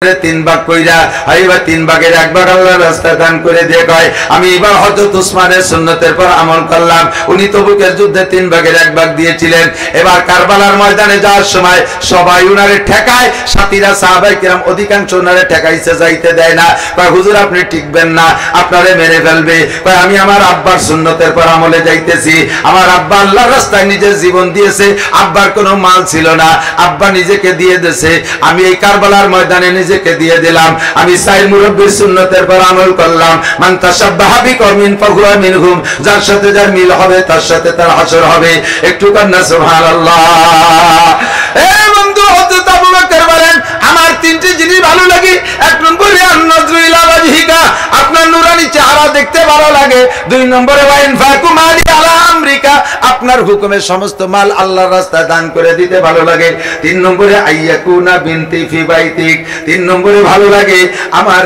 তিন ভাগ কইরা আইবা তিন ভাগের এক ভাগ আল্লাহর রাস্তায় দান করে দিয়ে কয় আমি এবার হযরত উসমানের সুন্নতের পর আমল করলাম। উনি তবুকের যুদ্ধে তিন ভাগের এক ভাগ দিয়েছিলেন। এবার কারবালার ময়দানে যাওয়ার সময় সবাই উনারে ঠেকায়, সাথীরা সাহাবায়ে কিরাম অধিকাংশ উনারে ঠেকাইছে, যাইতে দেয় না। কয় হুজুর আপনি টিকবেন না, আপনারে মেরে ফেলবে। কয় আমি আমার আব্বার সুন্নতের পর আমলে যাইতেছি। আমার আব্বা আল্লাহর রাস্তায় নিজের জীবন দিয়েছে, আব্বার কোনো মাল ছিল না, আব্বা নিজেকে দিয়ে দিয়েছে। আমি এই কারবালার ময়দানে নিজেকে দিয়ে দিলাম। আমি সাইর মুরব্বির সুন্নতের পর আমল করলাম। মান তাশাব্বাহা বিকওমিন ফাহুয়া মিনহুম, যার সাথে যার মিল হবে তার সাথে তার হাসর হবে। একটু কান্না সুবহানাল্লাহ। এ বন্ধু, হযরত আবু বকর বলেন আমার তিনটি জিনিস ভালো লাগে। এক নম্বরে আন-নাযরু ইলা ওয়াজহিকা, আপনার নুরানি চেহারা দেখতে ভালো লাগে। দুই নম্বরে ওয়া ইনফাকু মালি আলা আমরিকা, আপনার হুকুমে সমস্ত মাল আল্লাহর রাস্তায় দান করে দিতে ভালো লাগে। তিন নম্বরে আইয়াকুনা বিনতি ফি বাইতিক, তিন নম্বরে ভালো লাগে আমার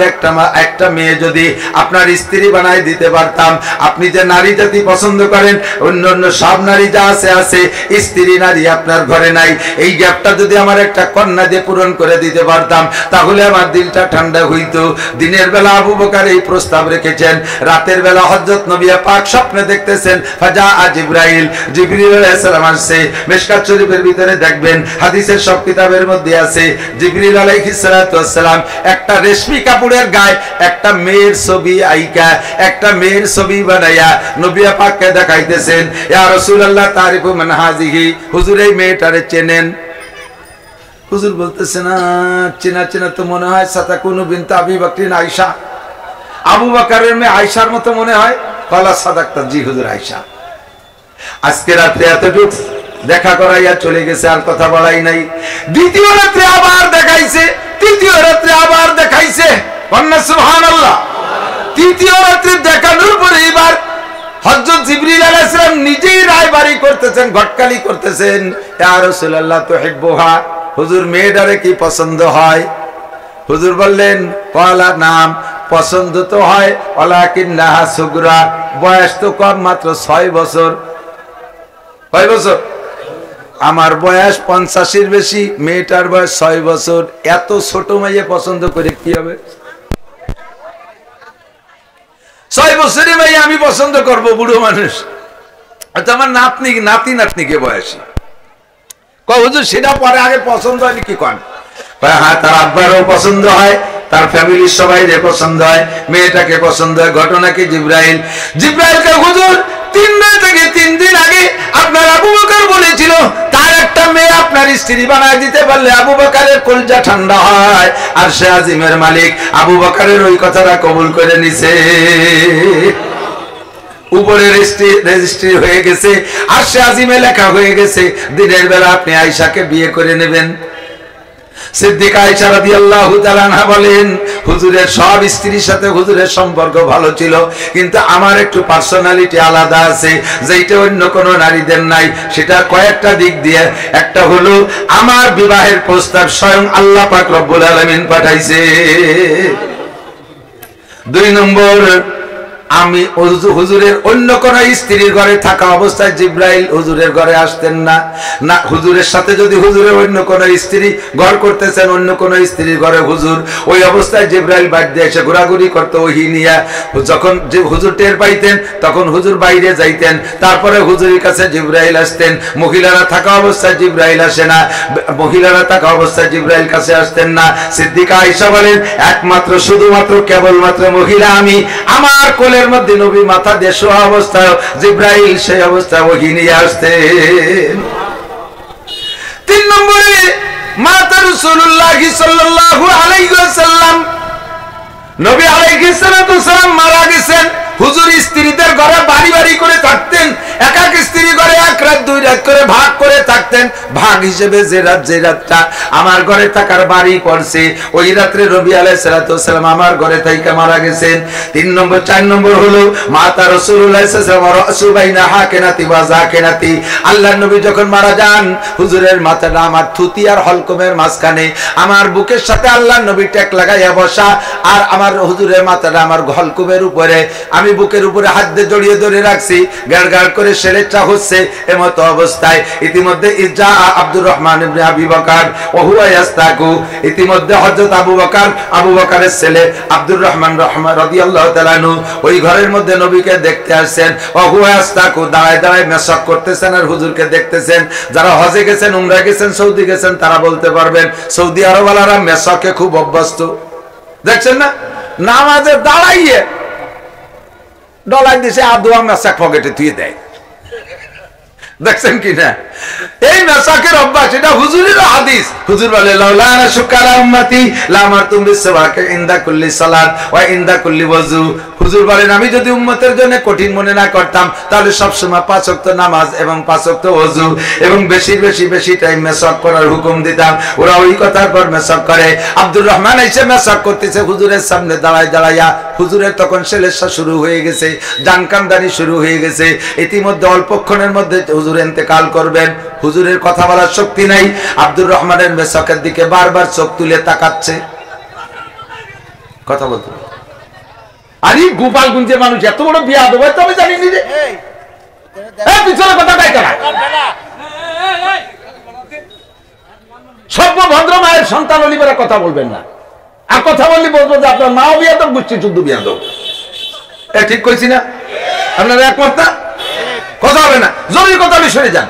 একটা মেয়ে যদি আপনার স্ত্রী বানাই দিতে পারতাম। আপনি যে নারী জাতি পছন্দ করেন, অন্য অন্য সব নারী যা আছে আছে, স্ত্রী নারী আপনার ঘরে নাই, এই গ্যাপটা যদি আমার একটা কন্যা দিয়ে পূরণ করে দিতে পারতাম তাহলে আমার দিলটা ঠান্ডা হইতো। দিনের বেলা আবু বকর এই প্রস্তাব রেখেছেন, রাতের বেলা হযরত নবী পাক স্বপ্নে দেখতেছেন ফাজা জিবরাইল, জিবরিল আলাইহিস সালাম আসছে। মিশকাত শরীফের ভিতরে দেখবেন, হাদিসের সব কিতাবের মধ্যে আছে, জিবরিল আলাইহিস সালাম একটা রেশমি কাপড়ের গায়ে একটা মেয়ের ছবি আইকা, একটা মেয়ের ছবি বানাইয়া নবী পাককে দেখাইতেছেন। ইয়া রাসূলুল্লাহ তারিফু মান হাযিহি, হুজুর এই মেয়েটারে চেনেন? হুজুর বলতেছে না, চেনা চেনা তো মনে হয় সাতাকুনু বিনতে আবি বকরিন আয়েশা, আবু বকরের মেয়ে আয়েশার মতো মনে হয়। কালা সাদাকতা, জি হুজুর আয়েশা। আজকে রাতে এতটুকু দেখা করাইয়া চলে গেছে, আর কথা বলাই নাই। দ্বিতীয় রাত্রে আবার দেখাইছে, তৃতীয় রাত্রে আবার দেখাইছে। সুবহানাল্লাহ। তৃতীয় রাত্রে দেখানোর পরে এবার হযরত জিবরিল আলাইহিস সালাম নিজেই রায়বাড়ি করতেছেন, ঘটকালি করতেছেন। ইয়া রাসূলুল্লাহ তুহিব্বুহা, হুজুর মেয়েটারে কি পছন্দ হয়? হুজুর বললেন ক্বালা নাম, পছন্দ তো হয়, ওয়ালাকিন্নাহা সুগরা, বয়স তো কম, মাত্র 6 বছর। কয় বছর? আমার বয়স 50-এর বেশি, মেয়েটার বয়স 6 বছর। এত ছোট মেয়ে পছন্দ করে কি হবে? 6 বছরের মেয়ে আমি পছন্দ করব, বুড়ো মানুষ। আচ্ছা আমার নাতি নাতনিকে বয়সী। কয় হুজুর সেটা পরে, আগে পছন্দ হয় কি কন? হ্যাঁ, তার আব্বারও পছন্দ হয়, তার ফ্যামিলির সবাই পছন্দ হয়, মেয়েটাকে পছন্দ হয়। ঘটনা কি? জিবরাইলকে হুজুর 3 দিন আগে আপনার আবু বকর বলেছিল তার একটা মেয়ে আপনার স্ত্রী বানায় দিতে পারলে আবু বকরের কলজা ঠান্ডা হয়। আর সে আজিমের মালিক আবু বকরের ওই কথাটা কবুল করে নিছে। উপরে রেজিস্ট্রি হয়ে গেছে, আর সে আজিমে লেখা হয়ে গেছে দিনের বেলা আপনি আয়েশাকে বিয়ে করে নেবেন। সিদ্দিকা আয়েশা রাদিয়াল্লাহু তাআলা আনহা বলেন হুজুরের সব স্ত্রীর সাথে হুজুরের সম্পর্ক ভালো ছিল, কিন্তু আমার একটু পার্সোনালিটি আলাদা আছে, যেটা অন্য কোন নারীদের নাই। সেটা কয়েকটা দিক দিয়ে। একটা হলো আমার বিবাহের প্রস্তাব স্বয়ং আল্লাহ পাক রব্বুল আলামিন পাঠাইছে। 2 নম্বর, আমি হুজুরের অন্য কোন স্ত্রীর ঘরে থাকা অবস্থায় জিবরাইল হুজুরের ঘরে আসতেন না। না, হুজুরের সাথে যদি হুজুরের অন্য কোন স্ত্রী ঘর করতেছেন, অন্য কোন স্ত্রীর ঘরে হুজুর, ওই অবস্থায় জিবরাইল বাইরে এসে ঘোরাঘুরি করতো ওহী নিয়া। যখন যে হুজুর টের পাইতেন তখন হুজুর বাইরে যাইতেন, তারপরে হুজুরের কাছে জিবরাইল আসতেন। মহিলারা থাকা অবস্থায় জিবরাইল আসে না, মহিলারা থাকা অবস্থায় জিবরাইল কাছে আসতেন না। সিদ্দিকা আয়েশা বলেন একমাত্র শুধুমাত্র কেবলমাত্র মহিলা আমি, আমার কোলে মধ্যে নবী মাথা দিয়ে শোয়া অবস্থায় জিবরাইল সেই অবস্থায় ওহী নিয়ে আসতেন। 3 নম্বরে মাতা রাসূলুল্লাহ সাল্লাল্লাহু আলাইহি ওয়াসাল্লাম, নবী আলাইহিস সালাম মারা গেছেন। হুজুর স্ত্রীদের ঘরে বাড়ি বাড়ি করে থাকতেন, এক এক স্ত্রী ঘরে 1 রাত 2 রাত করে ভাগ করে থাকতেন। ভাগ হিসেবে যে রাতটা আমার ঘরে থাকার বাড়ি পড়ছে, ওই রাত্রে নবী আলাইহিস সালাম আমার ঘরে থাইকা মারা গেছেন। 3 নম্বর 4 নম্বর হলো মাতা রাসূলুল্লাহ সাল্লাল্লাহু আলাইহি ওয়াসাল্লাম রাসূবাইনা হাকেনাতি ওয়া জাকেনাতি, আল্লাহর নবী যখন মারা যান হুজুরের মাথাটা আমার থুতি আর হলকমের মাঝখানে, আমার বুকের সাথে আল্লাহর নবী টেক লাগাইয়া বসা, আর আমার হুজুরের মাথাটা আমার হলকমের উপরে, আমি বুকের উপরে হাত দিয়ে জড়িয়ে ধরে রাখছি। গাড় গাড় করে সেরেটা হচ্ছে, এমতো অবস্থায় ইতিমধ্যে ইজা আব্দুর রহমান ইবনে আবি বকর ওয়া হুয়া ইয়াস্তাকু, ইতিমধ্যে হযরত আবু বকরের ছেলে আব্দুর রহমান রাদিয়াল্লাহু তাআলা আনহু ওই ঘরের মধ্যে নবীকে দেখতে আসছেন। ওয়া হুয়া ইয়াস্তাকু, দাঁড়ায় দাঁড়ায় মেসাক করতেছেন আর হুজুরকে দেখতেছেন। যারা হজে গেছেন, উমরা গেছেন, সৌদি গেছেন, তারা বলতে পারবেন সৌদি আরবওয়ালারা মেসাকে খুব অভ্যস্ত। দেখছেন না, নামাজে দাঁড়াইয়ে ডলাই দিছে আদোয়া মেসাক পকেটে থুয়ে দেয়। দেখছেন কি না, এই মেসাকের অভ্যাস, এটা হুজুরের হাদিস। হুজুর বলে লাউলা শুকারা উম্মতি লামারতুম বিসওয়াকে ইনদা কুল্লি সালাত ওয়া ইনদা কুল্লি ওযু। হুজুর বলেন আমি যদি উম্মতের জন্য কঠিন মনে না করতাম তাহলে সব সময় 5 ওয়াক্ত নামাজ এবং 5 ওয়াক্ত ওযু এবং বেশি টাইম মেসাক করার হুকুম দিতাম। ওরা ওই কথার পর মেসাক করে। আব্দুর রহমান এসে মেসাক করতেছে হুজুরের সামনে দাঁড়াইয়া। হুজুরের তখন সেলেসা শুরু হয়ে গেছে, জানকানদারি শুরু হয়ে গেছে। ইতিমধ্যে অল্পক্ষণের মধ্যে হুজুর ইন্তেকাল করবেন। হুজুরের কথা বলার শক্তি নাই। আব্দুর রহমানের মেসাকের দিকে বারবার চোখ তুলে তাকাচ্ছে, কথা বলতে। আরে গোপালগঞ্জের মানুষ এত বড় বিয়া দেবো তবে জানিনি রে, পিছনে কথা গাই কেনা। সভ্য ভদ্র মায়ের সন্তান অলিবেরা কথা বলবেন না, আর কথা বললে বলবো যে আপনার মাও বিয়া দেব, গোষ্ঠী শুদ্ধ বিয়া দেব। ঠিক কইছি না? আপনারা একমত না? কথা হবে না, জরুরি কথা সরে যান।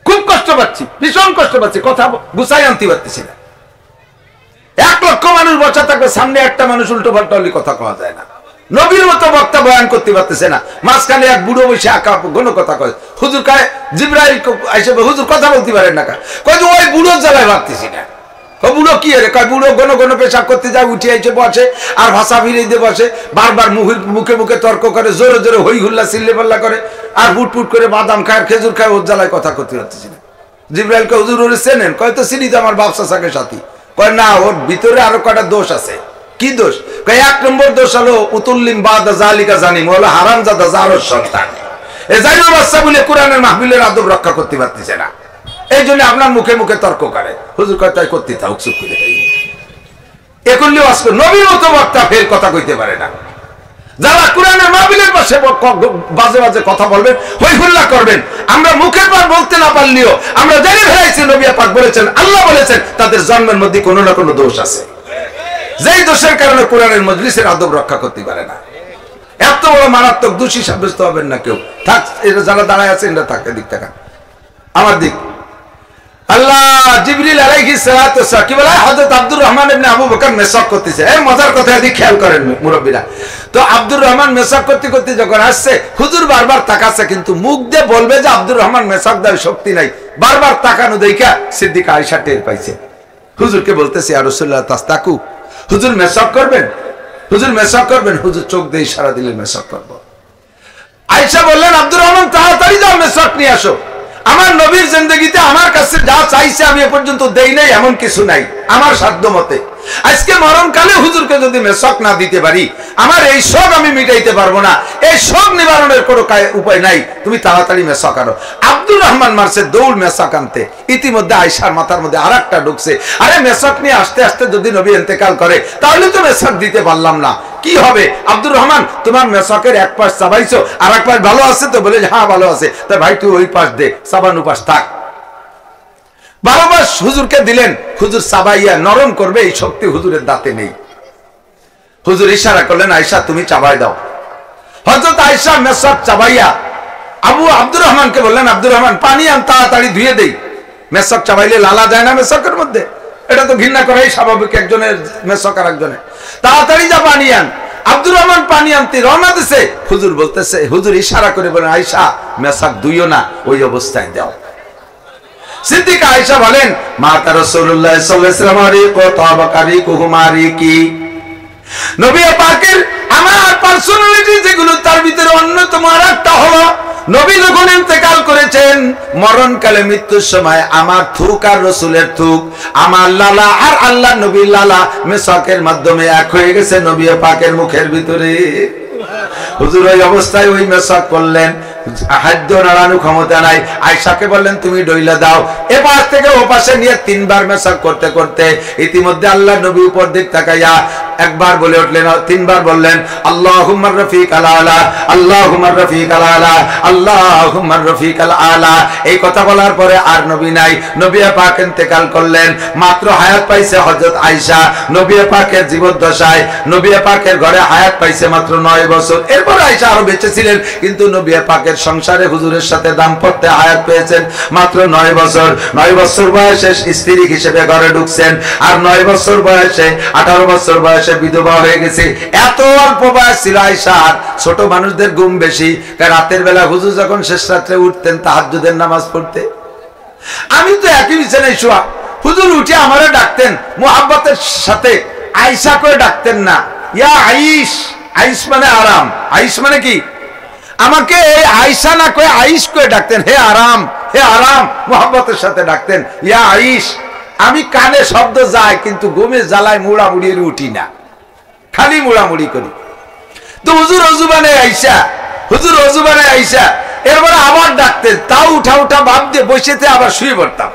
খুব কষ্ট পাচ্ছি, ভীষণ কষ্ট পাচ্ছি, কথা গুছাই আনতে পারতেছি না। 1 লক্ষ মানুষ বসা থাকবে, সামনে একটা মানুষ উল্টো পাল্টা হলে কথা কওয়া যায় না। নবীর মতো বক্তা বয়ান করতে পারতেছে না, মাঝখানে এক বুড়ো বসে আঁকা ঘন কথা কয়। হুজুর কায় জিবরাইল এসে হুজুর কথা বলতে পারেন না, কয় যে ওই বুড়োর জ্বালায় ভাবতেছি না। বুড়ো কি রে, কয় বুড়ো ঘন পেশাব করতে যায়, উঠে এসে বসে আর ভাষা ফিরে দিয়ে বসে, বারবার মুখে তর্ক করে, জোরে জোরে হই হুল্লা চিল্লে পাল্লা করে, আর ফুট করে বাদাম খায়, খেজুর খায়, ওর জ্বালায় কথা করতে পারতেছি না। জিবরাইল কয় হুজুর ওরে চেনেন? কয় তো চিনি তো, আমার বাপ চাচাকে সাথী। কয় না, ওর ভিতরে আরো কয়টা দোষ আছে। কি দোষ? কয় 1 নম্বর দোষ হলো উতুল্লিম বাদা জালিকা জানিম, হলো হারামজাদা জারর সন্তান। এই জাইনুল বাচ্চা বলে কোরআনের মাহফিলের আদব রক্ষা করতে পারতেছে না, এই জন্য আপনার মুখে তর্ক করে। হুজুর কয় তাই করতে থাক, চুপ করে তাই এ করলে নবীর মতো বক্তা ফের কথা কইতে পারে না। যারা কোরআনের মাহফিলের পাশে বাজে কথা বলবেন, হই হুল্লা করবেন, আমরা মুখের পর বলতে না পারলেও আমরা জেনে ফেলাইছি নবী পাক বলেছেন, আল্লাহ বলেছেন তাদের জন্মের মধ্যে কোনো না কোনো দোষ আছে, যেই দোষের কারণে কোরআনের মজলিসের আদব রক্ষা করতে পারে না। এত বড় মারাত্মক দোষী সাব্যস্ত হবেন না কেউ। থাক, এটা যারা দাঁড়ায় আছে এটা থাকতে দিক টাকা আমার দিক। আল্লাহ জিবরিল আলাইহিস সালাতু ওয়াসসালাম কি বলে, হযরত আব্দুর রহমান ইবনে আবু বকর মেসাক করতেছে। এই মজার কথা এদিকে খেয়াল করেন মুরব্বিরা। তো আব্দুর রহমান মেসাক করতে যখন আসছে, হুজুর বারবার তাকাচ্ছে, কিন্তু মুখ দিয়ে বলবে যে আব্দুর রহমান মেসাক দেওয়ার শক্তি নাই, বারবার তাকানো দেখা সিদ্দিকা আয়েশা টের পাইছে। হুজুরকে বলতেছে ইয়া রাসূলুল্লাহ তাস্তাকু, হুজুর মেসাক করবেন, হুজুর মেসাক করবেন। হুজুর চোখ দিয়ে ইশারা দিলেন মেসাক করব। আয়েশা বললেন আব্দুর রহমান তাড়াতাড়ি যাও মেসাক নিয়ে আসো। আমার নবীর জিন্দেগিতে আমার কাছে যা চাইছে আমি এ পর্যন্ত দেই নাই, এমন কিছু নাই আমার সাধ্য মতে। আজকে মরণকালে হুজুরকে যদি মেসাক না দিতে পারি, আমার এই শোক আমি মিটাইতে পারবো না। এই শোক নিবারণের কোনো উপায় নাই, তুমি তাড়াতাড়ি মেসাক আনো। আব্দুর রহমান মারছে দৌড় মেসাক আনতে। ইতিমধ্যে আয়েশার মাথার মধ্যে আরেকটা ঢুকছে, আরে মেসাক নিয়ে আসতে আসতে যদি নবী ইন্তেকাল করে তাহলে তো মেসাক দিতে পারলাম না, কি হবে? আব্দুর রহমান তোমার মেসাকের এক পাশ চাবাইছো, আর এক পাশ ভালো আছে তো? বলে হ্যাঁ ভালো আছে। তা ভাই তুই ওই পাশ দে, চাবানো পাশ থাক। 12 মাস হুজুরকে দিলেন, হুজুর চাবাইয়া নরম করবে এই শক্তি হুজুরের দাঁতে নেই। হুজুর ইশারা করলেন আয়েশা তুমি চাবাই দাও। হযরত আয়েশা মেসাক চাবাইয়া আব্দুর রহমানকে বললেন আব্দুর রহমান পানি আন, তাড়াতাড়ি ধুয়ে দেই। মেসাক চাবাইলে লালা যায় না মেসাকের মধ্যে, এটা তো ঘৃণা করাই স্বাভাবিক একজনের মেসাক আর একজনের। তাড়াতাড়ি যা পানি আন। আব্দুর রহমান পানি আনতে রওনা দিছে। হুজুর বলতেছে, হুজুর ইশারা করে বলেন আয়েশা মেসাক ধুইও না, ওই অবস্থায় দাও। সিদ্দিকা আয়েশা বলেন মাতা রাসূলুল্লাহ সাল্লাল্লাহু আলাইহি ওয়াসাল্লাম কি নবী পাকের আমার পার্সোনালিটি যেগুলো, তার ভিতরে অন্যতম আরেকটা হলো নবী যখন ইন্তেকাল করেছেন, মরণকালে মৃত্যুর সময় আমার থুক আর রাসূলের থুক, আমার লালা আর আল্লাহ নবীর লালা মেসাকের মাধ্যমে এক হয়ে গেছে নবী পাকের মুখের ভিতরে। হুজুর ওই অবস্থায় ওই মেসাক করলেন, হাত নাড়ানোর ক্ষমতা নাই। আয়েশাকে বললেন তুমি ডইলা দাও। এ পাশ থেকে ও পাশে নিয়ে 3 বার মেসাক করতে করতে ইতিমধ্যে আল্লাহ নবী উপর দিক তাকাইয়া একবার বলে উঠলেন, তিনবার বললেন আল্লাহুম্মা রফিকাল আলা, আল্লাহুম্মা রফিকাল আলা, আল্লাহুম্মা রফিকাল আলা। এই কথা বলার পরে আর নবী নাই। নবী পাক ইন্তেকাল করলেন। মাত্র হায়াত পাইছে হযরত আয়েশা। নবী পাকের জীবদ্দশায় নবী পাকের ঘরে হায়াত পাইছে মাত্র 9 বছর। এরপর আয়েশা আরো বেঁচে ছিলেন, কিন্তু নবী পাকের সংসারে হুজুরের সাথে দাম্পত্যে হায়াত পেয়েছেন মাত্র 9 বছর। 9 বছর বয়সে স্ত্রী হিসেবে ঘরে ঢুকছেন, আর 9 বছর বয়সে 18 বছর বয়সে বিধবা হয়ে গেছে। এত অল্প বয়স ছিল আয়েশার। ছোট মানুষদের ঘুম বেশি, কারণ রাতের বেলা হুজুর যখন শেষ রাত্রে উঠতেন তাহাজ্জুদের নামাজ পড়তে, আমি তো একই বিছানায় শোয়া, হুজুর উঠে আমারে ডাকতেন মুহাব্বতের সাথে, আয়েশা করে ডাকতেন না, ইয়া আইশ। আইশ মানে আরাম। আইশ মানে কি? আমাকে এই আয়েশা না কয়ে আইশ করে ডাকতেন, হে আরাম, হে আরাম, মুহাব্বতের সাথে ডাকতেন, ইয়া আইশ। আমি কানে শব্দ যায়, কিন্তু ঘুমে জ্বালায় মুড়ামুড়ি উঠি না, খালি মুড়ামুড়ি করি। তো হুজুর অজু বানায় আয়েশা, হুজুর অজু বানায় আয়েশা। এরপরে আবার ডাকতেন, তাও উঠা উঠা ভাব দিয়ে বসেতে আবার শুয়ে পড়তাম।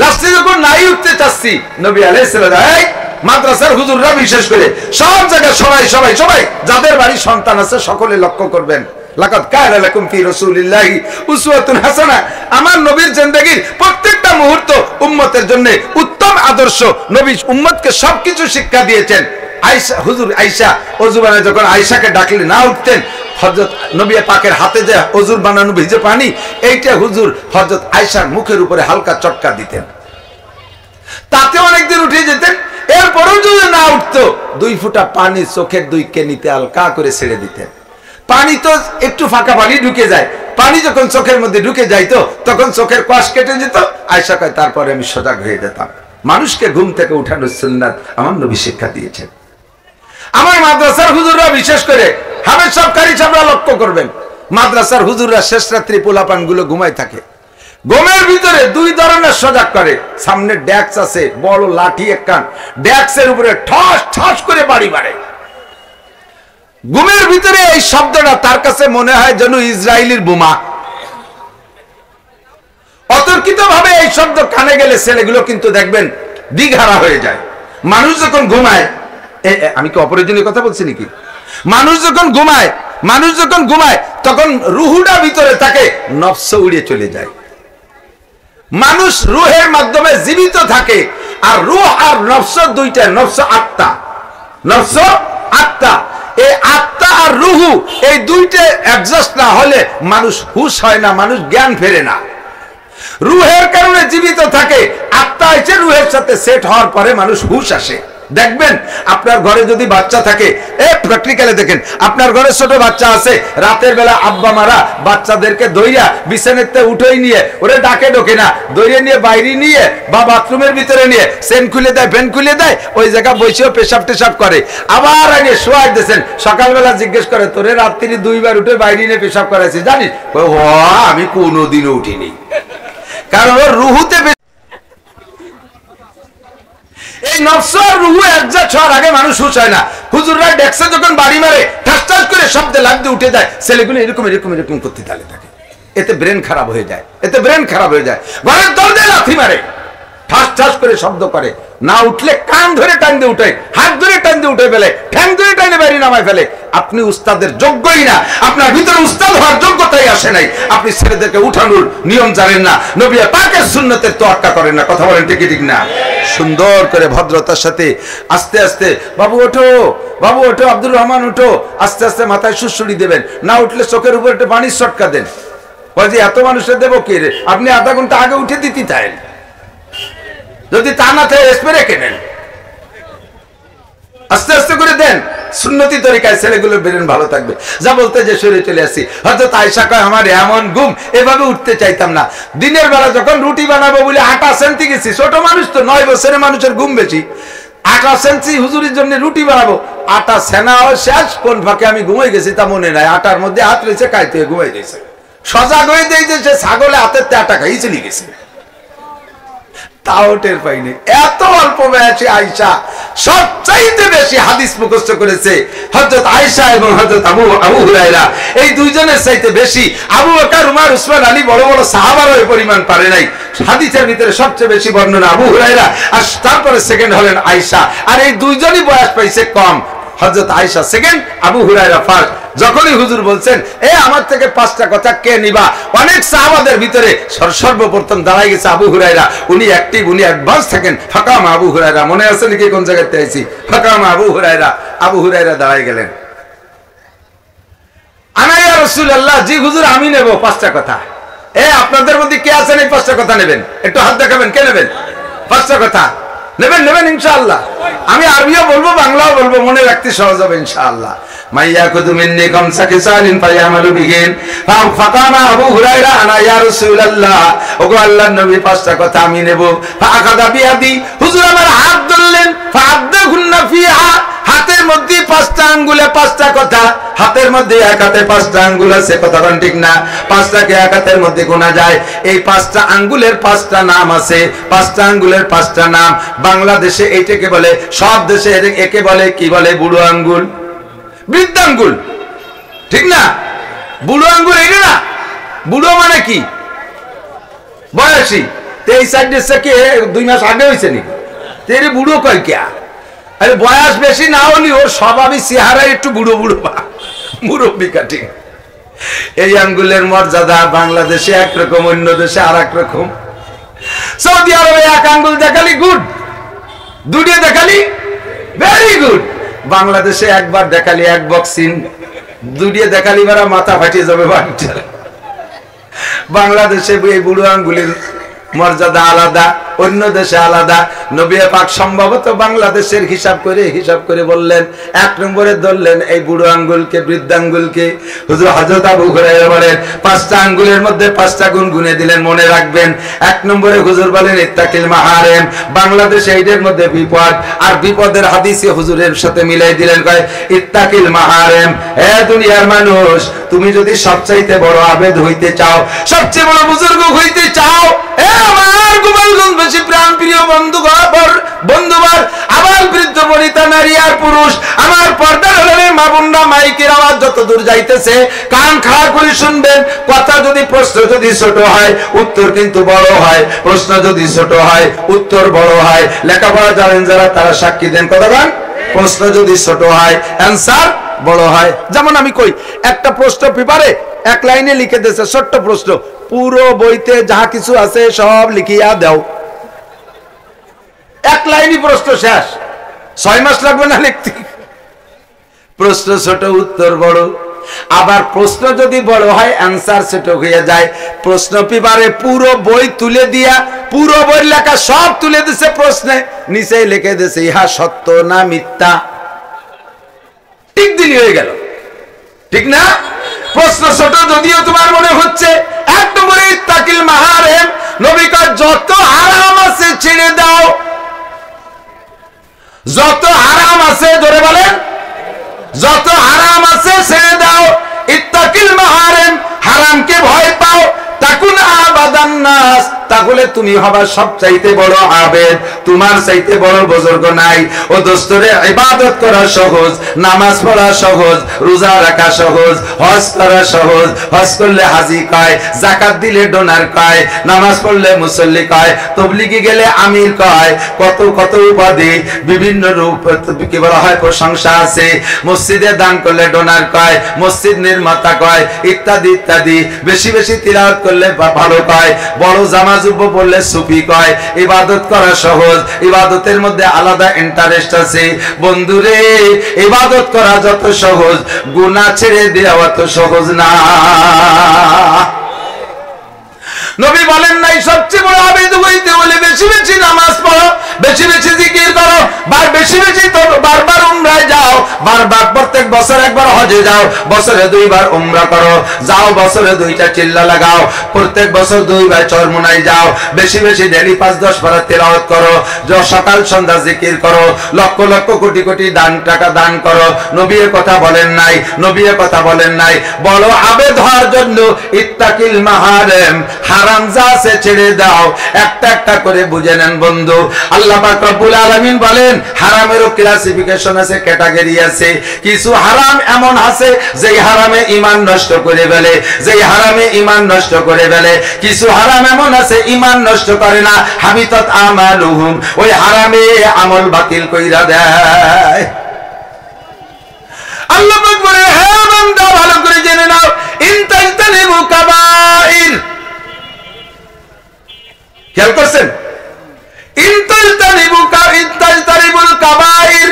লাস্টে যখন নাই উঠতে চাচ্ছি, নবী আলাইহিস সালাম, এই মাদ্রাসার হুজুররা বিশেষ করে সব জায়গায় সবাই সবাই সবাই যাদের বাড়ি সন্তান আছে সকলে লক্ষ্য করবেন, লাকাদ কানা লাকুম ফি রাসূলিল্লাহি উসওয়াতুন হাসানা। আমার নবীর জিন্দেগীর প্রত্যেকটা মুহূর্ত উম্মতের জন্য উত্তম আদর্শ। নবী উম্মতকে সবকিছু শিক্ষা দিয়েছেন। আয়েশা, হুজুর আয়েশা ওযু বানায় যখন আয়েশাকে ডাকলে না উঠতেন, হযরত নবী পাকের হাতে যে ওযুর বানানো ভিজে পানি, এইটা হুজুর হযরত আয়েশার মুখের উপরে হালকা চটকা দিতেন, তাতে অনেকদিন উঠে যেতেন। এরপরেও যদি না উঠতো, 2 ফোঁটা পানি চোখের 2 কেনিতে হালকা করে ছেড়ে দিতেন। পানি তো একটু ফাঁকা পানি ঢুকে যায়, পানি যখন চোখের মধ্যে ঢুকে যাইতো তখন চোখের কষ কেটে যেত। আয়েশা কয়, তারপরে আমি সজাগ হয়ে যেতাম। মানুষকে ঘুম থেকে উঠানোর সুন্নাত আমার নবী শিক্ষা দিয়েছেন। আমার মাদ্রাসার হুজুররা বিশেষ করে হাফেজ সাহেব, কারি সাহেবরা লক্ষ্য করবেন, মাদ্রাসার হুজুররা শেষ রাত্রি পোলাপান গুলো ঘুমায় থাকে। ঘুমের ভিতরে 2 ধরনের সজাগ করে। সামনে ডেস্ক আছে, বড় লাঠি একখান, ডেস্কের উপরে ঠস ঠস করে বাড়ি মারে। ঘুমের ভিতরে এই শব্দটা তার কাছে মনে হয় যেন ইসরায়েলের বোমা। অতর্কিত ভাবে এই শব্দ কানে গেলে ছেলেগুলো কিন্তু দেখবেন দিঘারা হয়ে যায়। মানুষ যখন ঘুমায়, আমি কি অপ্রয়োজনীয় কথা বলছি নাকি? মানুষ যখন ঘুমায় তখন রুহুটা ভিতরে থাকে, নফস উড়ে চলে যায়। মানুষ রুহের মাধ্যমে জীবিত থাকে, আর রুহ আর নফস দুইটা, নফস আত্মা, নফস আত্মা। এই আত্মা আর রুহু এই দুইটা অ্যাডজাস্ট না হলে মানুষ হুশ হয় না, মানুষ জ্ঞান ফেরে না। রুহের কারণে জীবিত থাকে, আত্মা এসে রুহের সাথে সেট হওয়ার পরে মানুষ হুশ আসে। দেখবেন আপনার ঘরে যদি বাচ্চা থাকে, প্র্যাকটিক্যালি দেখেন, আপনার ঘরে ছোট বাচ্চা আছে, রাতের বেলা আব্বা মারা বাচ্চাদেরকে দইরা বিছানাতে উঠেই নিয়ে ওরে ডাকে ডোকে না, দইরে নিয়ে বাইরে নিয়ে বা বাথরুমের ভিতরে নিয়ে সেন খুলে দেয়, ফ্যান খুলে দেয়, ওই জায়গা বসেও পেশাব টেশাব করে, আবার আগে শোয়াই দিয়েছেন। সকালবেলা জিজ্ঞেস করে, তোরে রাত্রি 2 বার উঠে বাইরে নিয়ে পেশাব করাইছি জানিস? আমি কোনোদিনও উঠিনি, কারণ ওর রুহুতে এই নফস আর রুহু একজাস্ট হওয়ার আগে মানুষ হুশ হয় না। হুজুররা ডেস্কে যখন বাড়ি মারে, ঠাস ঠাস করে শব্দে লাগতে উঠে যায়, ছেলেগুলো এরকম এরকম এরকম করতে থাকে। এতে ব্রেন খারাপ হয়ে যায়, এতে ব্রেন খারাপ হয়ে যায়। ঘরের দরজায় লাথি মারে, ঠাস ঠাস করে শব্দ করে, না উঠলে কান ধরে টানতে উঠে, হাত ধরে টানতে উঠে ফেলে, ঠ্যাং ধরে টাইনে বাইরে নামায় ফেলে। আপনি উস্তাদের যোগ্যই না, আপনার ভিতরে উস্তাদ হওয়ার যোগ্যতাই আসে নাই। আপনি ছেলেদেরকে উঠানোর নিয়ম জানেন না, নবী পাকের সুন্নতের তোয়াক্কা করেন না। কথা বলেন ঠিক ঠিক না? সুন্দর করে ভদ্রতার সাথে আস্তে আস্তে, বাবু ওঠো, বাবু ওঠো, আব্দুর রহমান ওঠো, আস্তে আস্তে মাথায় সুড়সুড়ি দেবেন, না উঠলে চোখের উপর একটা পানির শটকা দেন। বলছি এত মানুষের দেবো কে রে? আপনি আধা ঘন্টা আগে উঠে দিতে চান, যদি তা না থাকে স্প্রে কেনেন, আস্তে আস্তে করে দেন, সুন্নতি তরিকায় ছেলেগুলোর ব্রেন ভালো থাকবে। যা বলতে যে সরে চলে আসি, হয়তো আয়েশা কয় আমার এমন ঘুম, এভাবে উঠতে চাইতাম না। দিনের বেলা যখন রুটি বানাবো বলে 8 সেন্টি গেছি, ছোট মানুষ তো, 9 বছরের মানুষের ঘুম বেশি, 8 সেন্টি হুজুরের জন্য রুটি বানাবো, আটা সেনা শেষ, কোন ফাঁকে আমি ঘুমাই গেছি তা মনে নাই, আটার মধ্যে হাত রয়েছে, কাইতে ঘুমাই গেছে। সজাগ হয়ে দিয়ে যে সে ছাগলে হাতের আটা খাই চলে গেছে, তাও টের পাইনি। এত অল্প বয়সে আয়েশা সবচাইতে বেশি হাদিস মুখস্থ করেছে হযরত আয়েশা এবং হযরত আবু হুরায়রা। এই দুইজনের চাইতে বেশি আবু বকর, উমর, উসমান, আলী বড় বড় সাহাবারও এই পরিমাণ পারে নাই। হাদিসের ভিতরে সবচেয়ে বেশি বর্ণনা আবু হুরায়রা, আর তারপরে সেকেন্ড হলেন আয়েশা। আর এই দুইজনই বয়স পাইছে কম। হযরত আয়েশা সেকেন্ড, আবু হুরায়রা ফার্স্ট। যখনই হুজুর বলছেন আমার থেকে 5টা কথা কে নিবা, অনেক সাহাবাদের ভিতরে সর্বপ্রথম দাঁড়াই গেছে আবু হুরায়রা। উনি অ্যাক্টিভ, উনি অ্যাডভান্স থাকেন। ফাকামা আবু হুরায়রা, মনে আছে নাকি কোন জায়গাতে আইছি? ফাকামা আবু হুরায়রা। আবু হুরায়রা দাঁড়াই গেলেন। আনা ইয়া রাসূলুল্লাহ, জি হুজুর আমি নেব 5টা কথা। আপনাদের মধ্যে কে আছেন এই 5টা কথা নেবেন? একটু হাত দেখাবেন, কে নেবেন 5টা কথা? নেবেন নেবেন ইনশাআল্লাহ। আমি আরবিও বলবো, বাংলাও বলবো, মনে রাখতে সহজ হবে ইনশাআল্লাহ। মাইয়া কুতু মিন্নি কামসা কিসালিন ফায়ামালু বিহিন ফাকামা আবু হুরায়রা আনা ইয়া রাসূলুল্লাহ, ওগো আল্লাহর নবী 5টা কথা আমি নেব। ফাআখাযা বিয়াদি, হুজুর আমার হাত ধরলেন। ফাআদাহুন্না ফিহা, হাতের মধ্যে 5টা আঙ্গুলে 5টা কথা। হাতের মধ্যে এক হাতে 5টা আঙ্গুল আছে, কথা কোন ঠিক না? 5টাকে এক হাতের মধ্যে গোনা যায়। এই 5টা আঙ্গুলের 5টা নাম আছে। 5টা আঙ্গুলের 5টা নাম। বাংলাদেশে এইটাকে বলে, সব দেশে একে বলে কি বলে? বুড়ো আঙ্গুল, বৃদ্ধাঙ্গুল, ঠিক না? বুড়ো আঙ্গুল এটা না। বুড়ো মানে কি? বয়সী। 23 থেকে 2 মাস আগে হয়েছে নাকি? তেরে বুড়ো কয় কে? আরে বয়স বেশি না হলে ওর স্বভাবই চেহারায় একটু বুড়ো বুড়ো মুরব্বী কাটিং। এই আঙ্গুলের মর্যাদা বাংলাদেশে একরকম, অন্য দেশে আর এক রকম। সৌদি আরবে এক আঙ্গুল দেখালি গুড, দুটো দেখালি ভেরি গুড। বাংলাদেশে একবার দেখালি এক বক্সিং, দুটো দেখালি মারা মাথা ফাটিয়ে যাবে বাড়িটা। বাংলাদেশে এই বুড়ো আঙ্গুলের মর্যাদা আলাদা, অন্য দেশে আলাদা। নবী পাক সম্ভবত বাংলাদেশের হিসাব করে বললেন, 1 নম্বরে ধরলেন এই বুড়ো আঙ্গুলকে, বৃদ্ধাঙ্গুলকে। হুজুর হযরত আবু হুরায়রা বলেন 5টা আঙ্গুলের মধ্যে 5টা গুণ গুনে দিলেন, মনে রাখবেন। 1 নম্বরে হুজুর বলেন ইত্তাকিল মাহারিম, বাংলাদেশে এইটার মধ্যে বিপদ, আর বিপদের হাদিসে হুজুরের সাথে মিলাই দিলেন, কয় ইত্তাকিল মাহারিম। হে দুনিয়ার মানুষ, তুমি যদি সবচাইতে বড় আবেদ হইতে চাও, সবচেয়ে বড় বুজুর্গ হইতে চাও, আমার গোপালগঞ্জবাসী প্রাণ প্রিয় বন্ধুবার, আবার বৃদ্ধ বনিতা, নারী আর পুরুষ, আমার পর্দার হলে মা বোনরা, মাইকের আওয়াজ যত দূর যাইতেছে কান খাড়া করে শুনবেন। কথা যদি, প্রশ্ন যদি ছোট হয় উত্তর কিন্তু বড় হয়, প্রশ্ন যদি ছোট হয় উত্তর বড় হয়। লেখাপড়া জানেন যারা তারা সাক্ষী দেন, কথা বলেন। প্রশ্ন যদি ছোট হয় অ্যান্সার বড় হয়। যেমন আমি কই, একটা প্রশ্ন পেপারে 1 লাইনে লিখে দিয়েছে, ছোট্ট প্রশ্ন, পুরো বইতে যা কিছু আছে সব লিখিয়া দাও। 1 লাইনই প্রশ্ন শেষ, 6 মাস লাগবে না লিখতে। প্রশ্ন ছোট উত্তর বড়। আবার প্রশ্ন যদি বড় হয় অ্যান্সার ছোট হয়ে যায়। প্রশ্ন পেপারে পুরো বই তুলে দিয়া, পুরো বই লেখা সব তুলে দিছে, প্রশ্নে নিচে লিখে দিছে ইহা সত্য না মিথ্যা। ঠিক দিন হয়ে গেল, ঠিক না? প্রশ্ন ছোট যদিও তোমার মনে হচ্ছে। 1 নম্বরে ইত্তাকিল মাহারিম, নবী কয় যত হারাম আছে ছেড়ে দাও। যত হারাম আছে, জোরে বলেন, যত হারাম আছে ছেড়ে দাও। ইত্তাকিল মাহারিম, হারামকে ভয় পাও। তাকুন আবাদান নাস, তাহলে তুমি হবা সবচাইতে বড় আবেদ, তোমার চাইতে বড় বুজুর্গ নাই। ও দোস্তরে, ইবাদত করা সহজ, নামাজ পড়া সহজ, রোজা রাখা সহজ, হজ করা সহজ। হজ করলে হাজি কয়, যাকাত দিলে ডোনার কয়, নামাজ পড়লে মুসল্লি কয়, তাবলীগে গেলে আমির কয়, কত কত উপাধি, বিভিন্ন রূপ কি বলা হয়, প্রশংসা আছে। মসজিদে দান করলে ডোনার কয়, মসজিদ নির্মাতা কয়, ইত্যাদি ইত্যাদি। বেশি বেশি তিলাওয়াত করলে ভালো কয়, বড় জামা যুব্ব পড়লে সুফি কয়। ইবাদত করা সহজ, ইবাদতের মধ্যে আলাদা ইন্টারেস্ট আছে। বন্ধুরে, ইবাদত করা যত সহজ, গুনাহ ছেড়ে দেওয়া তো সহজ না। নবী বলেন নাই সবচেয়ে বড় আবেদ হইতে হলে বেশি বেশি নামাজ পড়ো, বেশি বেশি জিকির করো, বেশি বেশি বারবার উমরায় যাও। বারবার পড়তে প্রত্যেক বছর একবার হজে যাও, বছরে 2 বার উমরা করো, যাও বছরে 2টা চিল্লা লাগাও, প্রত্যেক বছর 2 বার চরমুনাই যাও, বেশি বেশি ডেলি 5-10 পারা তেলাওয়াত করো, সকাল সন্ধ্যা জিকির করো, লক্ষ লক্ষ কোটি কোটি টাকা দান করো। নবীর কথা বলেন নাই, নবীর কথা বলেন নাই, বলো আবেদ হওয়ার জন্য ইত্তাকিল মাহারিম, হারাম যা আছে ছেড়ে দাও। একটা একটা করে বুঝে নেন বন্ধু। আল্লাহ পাক রব্বুল আলামিন বলেন হারামেরও ক্লাসিফিকেশন আছে, ক্যাটাগরি আছে। কিছু হারাম এমন আছে যেই হারামে ঈমান নষ্ট করে ফেলে, যেই হারামে ঈমান নষ্ট করে ফেলে। কিছু হারাম এমন আছে ঈমান নষ্ট করে না, হাবিতাত আমালুহুম, ওই হারামে আমল বাতিল কইরা দেয়। আল্লাহ পাক বলে হে বান্দা ভালো করে জেনে নাও, ইনতাজতানিবু কাবাইর, খেয়াল করছেন, ইনতাজতানিবুল কাবাইর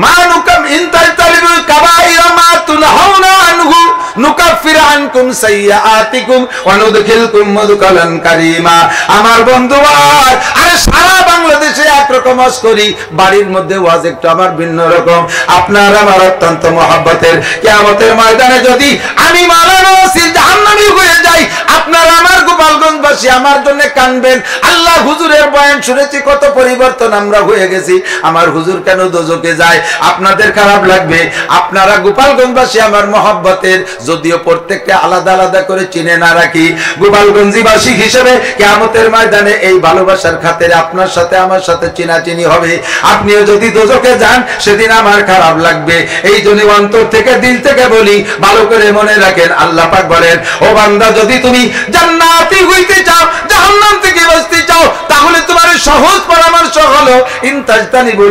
মা নুকাম, ইনতাজতানিবুল কাবাইর মা তুনহাউনা আনহু নুকাফির আনকুম সাইয়্যাতিকুম ওয়া নুদখিলকুম মুদখালান কারীমা। আমার বন্ধু ভাই, আরে সারা বাংলাদেশে একরকম ওয়াজ করি, বাড়ির মধ্যে ওয়াজ একটু আমার ভিন্ন রকম। আপনার আমার অত্যন্ত মহব্বতের, কিয়ামতের ময়দানে যদি আমি মারানো জাহান্নামী হয়ে যাই, আপনার আমার গোপালগঞ্জবাসী আমার জন্য কানবেন। আল্লাহ হুজুরের বয়ান শুনেছি, কত পরিবর্তন আমরা হয়ে গেছি, আমার হুজুর কেন দোজখে যায়? আপনাদের খারাপ লাগবে। আপনারা গোপালগঞ্জবাসী আমার মহব্বতের, যদিও প্রত্যেককে আলাদা আলাদা করে চিনে না রাখি, গোপালগঞ্জবাসী হিসেবে কিয়ামতের ময়দানে এই ভালোবাসার খাতিরে আপনার সাথে আমার সাথে চিনাচিনি হবে। আপনিও যদি দোজখে যান সেদিন আমার খারাপ লাগবে। এই জন্য অন্তর থেকে দিল থেকে বলি, ভালো করে মনে রাখেন, আল্লাহ পাক বলেন ও বান্দা যদি তুমি জান্নাতি হইতে চাও, জাহান্নাম থেকে বাঁচতে চাও, তাহলে তোমার সহজ পরামর্শ হলো ইনতাজতানিবু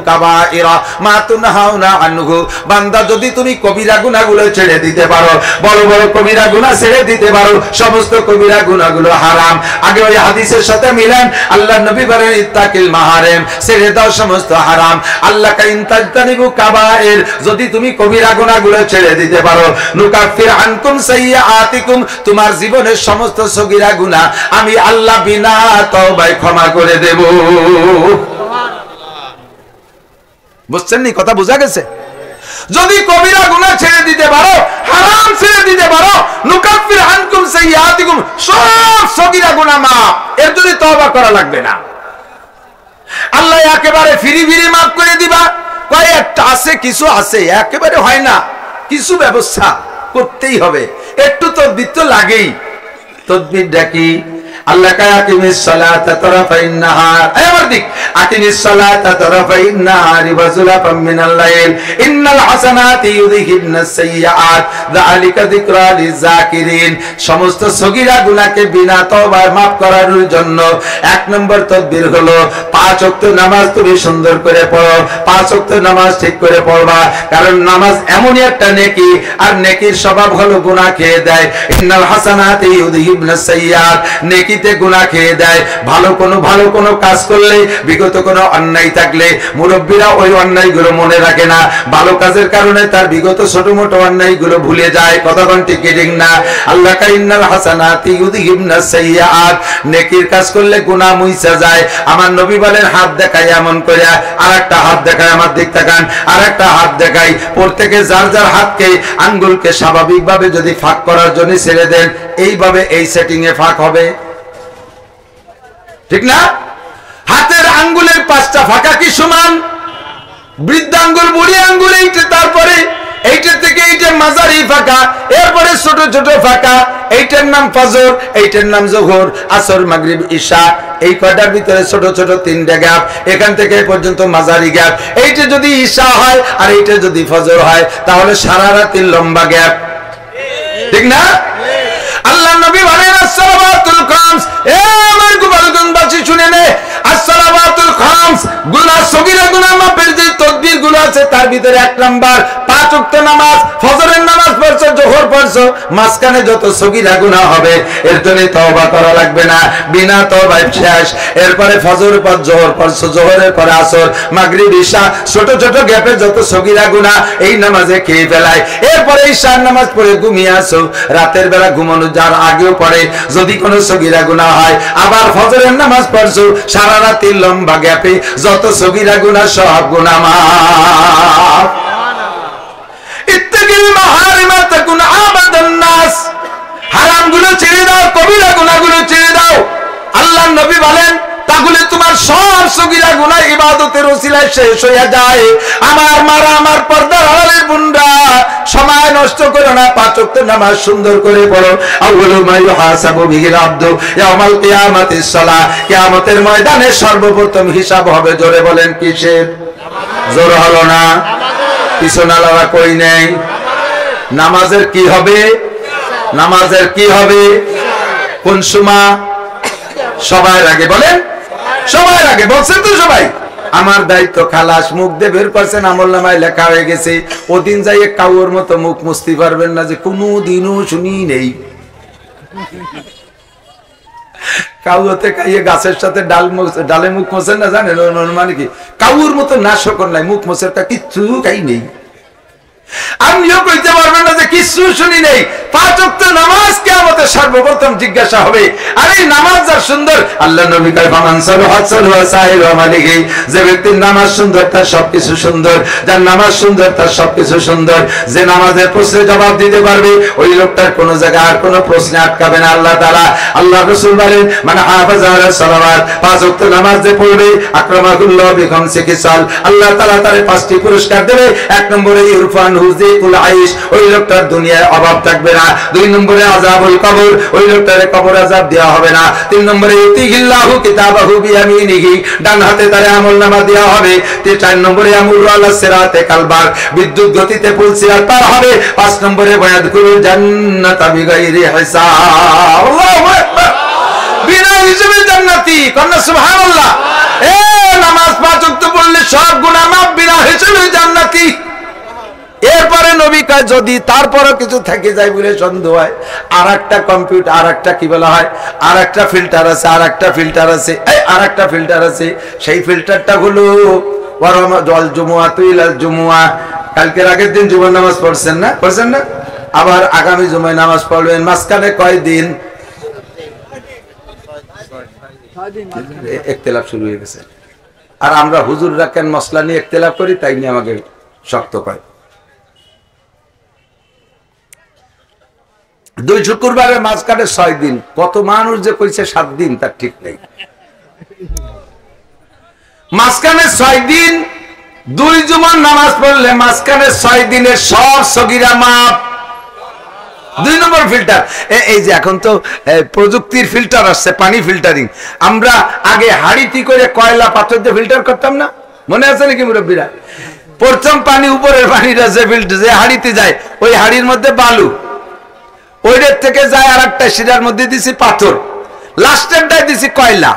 কাবাইরা মা তুনহাউনা আনহু। বান্দা যদি তুমি কবিরা গুনাহগুলো ছেড়ে দিতে পারো, বড় বড় কবিরা গুনাহ ছেড়ে দিতে পারো, সমস্ত কবিরা গুনাহগুলো হারাম। আগে ওই হাদিসের সাথে মিলান, আল্লাহ নবী বলেন ইত্তাকিল মাহারিম, ছেড়ে দাও সমস্ত হারাম। আল্লাহ কা ইনতাজতানিবু কাবাইর, যদি তুমি কবিরা গুনাহগুলো ছেড়ে দিতে পারো, নুকাফির আনকুম সাইয়্যাতিকুম, তোমার জীবনের সমস্ত সগীরা গুনাহ আমি আল্লাহ বিনা তওবায় ক্ষমা করে দেব। বুঝছেন নি? কথা বোঝা গেছে? যদি কবিরা গুনাহ ছেড়ে দিতে পারো, হারাম ছেড়ে দিতে পারো, নুকাফির আনকুম সাইয়্যাতিকুম, সব সগীরা গুনাহ মাফ, এর জন্য তওবা করা লাগবে না। আল্লাহ একেবারে ফিরি ফিরি মাফ করে দিবা, কয় একটা আছে, কিছু আছে, একেবারে হয় না, কিছু ব্যবস্থা করতেই হবে, একটু তদবির তো লাগেই। তদবির ডাকি আল্লাহ কায়া আকিমিস সালাতা তারাফাইন নাহার, আমার দিক আকিমিস সালাতা তারাফাইন নাহার ওয়া যুলাফাম মিনাল লাইল ইন্নাল হাসানাতি ইউযহিবনাস সাইয়্যাত যালিকা যিকরা লিযাকিরিন। সমস্ত সগীরা গুনাহকে বিনা তওবার maaf করার জন্য এক নম্বর তদবির হলো 5 ওয়াক্ত নামাজ তুমি সুন্দর করে পড়ো। 5 ওয়াক্ত নামাজ ঠিক করে পড়বা, কারণ নামাজ এমনই একটা নেকি, আর নেকির স্বভাব হলো গুনাহ খেয়ে দেয়। ইন্নাল হাসানাতি ইউযহিবনাস সাইয়্যাত, নেকি গুনাহ খেয়ে দেয়। ভালো কোনো কাজ করলে, বিগত কোনো অন্যায় থাকলে মুরব্বীরা ওই অন্যায়গুলো মনে রাখে না, ভালো কাজের কারণে তার বিগত ছোট মোটো অন্যায়গুলো ভুলে যায়। কতক্ষণ ঠিক না? আল্লাহ কা ইন্নাল হাসানাতি ইউযহিবনাস সাইয়্যাত, নেকির কাজ করলে গুনাহ মুইছা যায়। আমার নবী বলেন হাত দেখাই এমন করে, আরেকটা হাত দেখাই, আমার দিক তাকান, আরেকটা হাত দেখাই, প্রত্যেকে যার যার হাতকে আঙ্গুলকে স্বাভাবিকভাবে যদি ফাঁক করার জন্য ছেড়ে দেন, এইভাবে এই সেটিং এ ফাঁক হবে, ঠিক না? হাতের আঙ্গুলের 5টা ফাঁকা কি সমান? বৃদ্ধাঙ্গুল, বুড়ি আঙ্গুল, এইটা, তারপরে এইটা থেকে এইটা মাঝারি ফাঁকা, এরপরে ছোট ছোট ফাঁকা, এইটার নাম ফজর, এইটার নাম যোহর, আসর, মাগরিব, ঈশা, এই কয়টার ভিতরে ছোট ছোট 3টা গ্যাপ, এখান থেকে এই পর্যন্ত মাঝারি গ্যাপ। এইটা যদি ঈশা হয় আর এইটা যদি ফজর হয়, তাহলে সারা রাতের লম্বা গ্যাপ, ঠিক না? আল্লাহ নবী বলেন আসসালাওয়াতুল খামস, এ আমার গোপালগঞ্জবাসী শুনে নে, আসসালাওয়াতুল খামস, গুনাহ সগীরা গুনাহ মাফের যে তদবির গুলো আছে তার ভিতরে 1 নাম্বার 5 5 ওয়াক্ত নামাজ, ফজরের নামাজ পড়ছো, জোহর পড়ছো, মাঝখানে যত সগীরা গুনাহ হবে এর জন্য তওবা করা লাগবে না, বিনা তওবায় শেষ। এরপরে ফজর পর জোহর পড়ছো, জোহরের পরে আসর, মাগরিব, ঈশা, ছোট ছোট গ্যাপে যত সগীরা গুনাহ এই নামাজে খেয়ে ফেলায়। এরপরে ঈশার নামাজ পড়ে ঘুমিয়ে আসো, রাতের বেলা ঘুমানো যার আগেও পড়ে যদি কোনো সগীরা গুনাহ হয়, আবার ফজরের নামাজ পড়ছো, সারা রাতের লম্বা গ্যাপে যত সগীরা গুনাহ সব গুনাহ মাফ। ইত্তাকিল মাহারিমা তাকুন আবাদান নাস, হারামগুলো ছেড়ে দাও, কবিরা গুনাহগুলো ছেড়ে দাও। আল্লাহর নবী বলেন তাহলে তোমার সব সগীরা গুনাহ ইবাদতের ওসিলায় শেষ হয়ে যায়। আমার মারা, আমার পর্দার আড়ালের বোনরা, সময় নষ্ট করো না, 5 ওয়াক্ত নামাজ সুন্দর করে পড়ো। আউয়ালু মা ইউহাসাবু বিহিল আবদু ইয়াউমাল কিয়ামাতিস সালাহ, কিয়ামতের ময়দানে সর্বপ্রথম হিসাব হবে, জোরে বলেন কিসের? জোর হলো না, পিছনালারা কই নেই। নামাজের কি হবে? নামাজের কি হবে? কোন সময়? সবার আগে বলেন, সবার আগে বলছেন তো সবাই। আমার দায়িত্ব খালাস, মুখ দিয়ে বের করছেন, আমলনামায় লেখা হয়ে গেছে। ওদিন যাইয়ে কাউর মতো মুখ মুছতে পারবেন না যে কোনোদিনও শুনি নেই। কাউতে খাইয়ে গাছের সাথে ডালে মুখ মোছেন না, জানেন মানে কি? কাউর মতো না শকর নাই, মুখ মোছের তা কিচ্ছু খাই নেই। আমিও কইতে পারবেন না যে কিছু শুনি নেই। 5 ওয়াক্ত নামাজ কিয়ামতে সর্বপ্রথম জিজ্ঞাসা হবে। আর এই নামাজ যার সুন্দর, আল্লাহ নবী কয় ফামান সালাহাত সালাহা সাইরু আমালিহি, যে ব্যক্তির নামাজ সুন্দর তার সবকিছু সুন্দর, যার নামাজ সুন্দর তার সবকিছু সুন্দর। যে নামাজের প্রশ্নে জবাব দিতে পারবে ওই লোকটার কোনো জায়গায় আর কোনো প্রশ্নে আটকাবে না আল্লাহ তাআলা। আল্লাহ রাসূল বলেন মান হাফাযা আলা সালাওয়াত, 5 ওয়াক্ত নামাজ যে পড়বে, আকরামাহুল্লাহ বিখামসি খিসাল, আল্লাহ তাআলা তারে 5টি পুরস্কার দেবে। 1 নম্বরে ইরফান হুজিকুল আইশ, ওই লোকটার দুনিয়ায় অভাব থাকবে না। 2 নম্বরে আযাবুল কবর, ওই লোকটারে কবর আযাব দেওয়া হবে না। 3 নম্বরে ইউতিহিল্লাহু কিতাবাহু বিয়ামিনিহি, ডান হাতে তারে আমলনামা দেওয়া হবে। 4 নম্বরে আমুরু আলা সিরাতে কালবার, বিদ্যুৎ গতিতে পুল সিরাত পার হবে। 5 নম্বরে ওয়ায়াদখুলুল জান্নাতা বিগাইরি হিসাব, আল্লাহু আকবার, বিনা হিসাবে জান্নাতি। কন্না সুবহানাল্লাহ। এ নামাজ 5 ওয়াক্ত পড়লে সব গুনাহ মাফ, বিনা হিসাবে জান্নাতি। এরপরে নবী কয় যদি তারপরও কিছু থেকে যায় বলে সন্দেহ হয়, আর একটা কম্পিউটার, আর একটা কি বলা হয়, আর একটা ফিল্টার আছে, আর একটা ফিল্টার আছে, এই আর একটা ফিল্টার আছে। সেই ফিল্টারটা হলো ওয়ারামাদুল জুমুআ তুইলাল জুমুআ, কালকের আগের দিন জুমার নামাজ পড়ছেন না? পড়ছেন না? আবার আগামী জুমায় নামাজ পড়বেন। মাঝখানে কয় দিন? 6 দিন ইখতিলাফ শুরু হয়ে গেছে। আর আমরা হুজুররা কেন মসলা নিয়ে ইখতিলাফ করি তাই নিয়ে আমাকে শক্ত পায়। 2 শুক্রবারের মাঝখানে 6 দিন, কত মানুষ যে কইছে 7 দিন তার ঠিক নেই। মাঝখানে 6 দিন 2 জুমার নামাজ পড়লে মাঝখানে 6 দিনের সব সগীরা মাপ। 2 নম্বর ফিল্টার, এই যে এখন তো প্রযুক্তির ফিল্টার আসছে, পানি ফিল্টারিং। আমরা আগে হাড়িতে করে কয়লা পাথর দিয়ে ফিল্টার করতাম না, মনে আছে নাকি মুরব্বীরা? প্রথম পানি, উপরের পানিটা যে ফিল্টার, যে হাড়িতে যায়, ওই হাড়ির মধ্যে বালু, ওইটার থেকে যায় আর একটা শিরার মধ্যে দিছি পাথর, লাস্টেরটাই দিছি কয়লা।